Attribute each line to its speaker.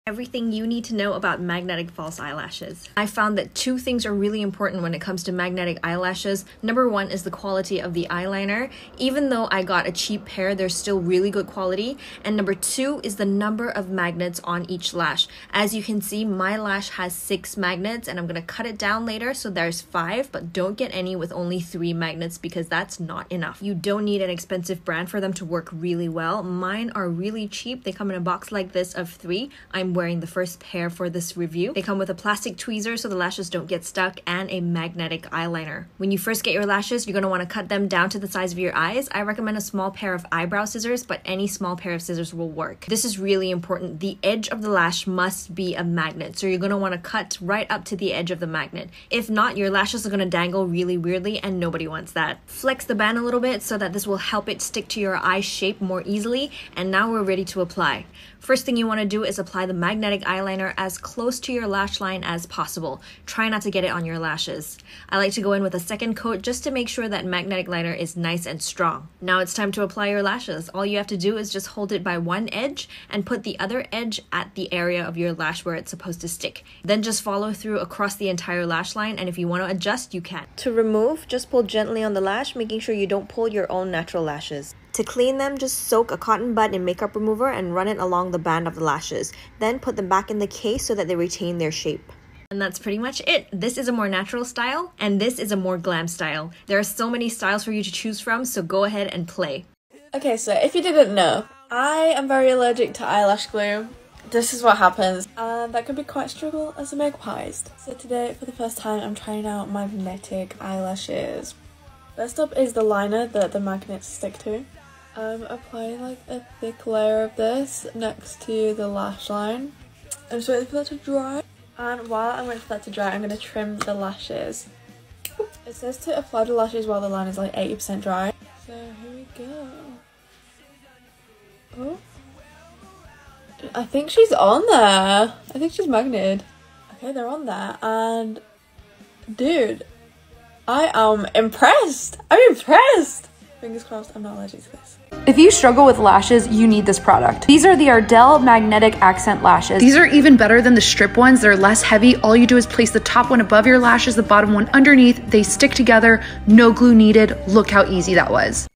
Speaker 1: Everything you need to know about magnetic false eyelashes. I found that two things are really important when it comes to magnetic eyelashes. Number one is the quality of the eyeliner. Even though I got a cheap pair, they're still really good quality. And number two is the number of magnets on each lash. As you can see, my lash has 6 magnets, and I'm gonna cut it down later, so there's 5, but don't get any with only 3 magnets because that's not enough. You don't need an expensive brand for them to work really well. Mine are really cheap. They come in a box like this of 3. I'm wearing the first pair for this review. They come with a plastic tweezer so the lashes don't get stuck and a magnetic eyeliner. When you first get your lashes, you're going to want to cut them down to the size of your eyes. I recommend a small pair of eyebrow scissors, but any small pair of scissors will work. This is really important. The edge of the lash must be a magnet, so you're going to want to cut right up to the edge of the magnet. If not, your lashes are going to dangle really weirdly and nobody wants that. Flex the band a little bit so that this will help it stick to your eye shape more easily, and now we're ready to apply. First thing you want to do is apply the magnetic eyeliner as close to your lash line as possible. Try not to get it on your lashes. I like to go in with a second coat just to make sure that magnetic liner is nice and strong. Now it's time to apply your lashes. All you have to do is just hold it by one edge and put the other edge at the area of your lash where it's supposed to stick. Then just follow through across the entire lash line, and if you want to adjust, you can. To remove, just pull gently on the lash, making sure you don't pull your own natural lashes. To clean them, just soak a cotton bud in makeup remover and run it along the band of the lashes. Then put them back in the case so that they retain their shape. And that's pretty much it. This is a more natural style, and this is a more glam style. There are so many styles for you to choose from, so go ahead and play.
Speaker 2: Okay, so if you didn't know, I am very allergic to eyelash glue. This is what happens, and that can be quite a struggle as a makeup artist. So today, for the first time, I'm trying out my Netic eyelashes. First up is the liner that the magnets stick to. I'm applying like a thick layer of this next to the lash line. I'm just waiting for that to dry. And while I'm waiting for that to dry, I'm going to trim the lashes. It says to apply the lashes while the line is like 80% dry. So here we go. Oh. I think she's on there. I think she's magneted. Okay, they're on there. And dude, I am impressed. I'm impressed. Fingers crossed I'm not allergic to this.
Speaker 3: If you struggle with lashes, you need this product. These are the Ardell Magnetic Accent Lashes. These are even better than the strip ones. They're less heavy. All you do is place the top one above your lashes, the bottom one underneath. They stick together, no glue needed. Look how easy that was.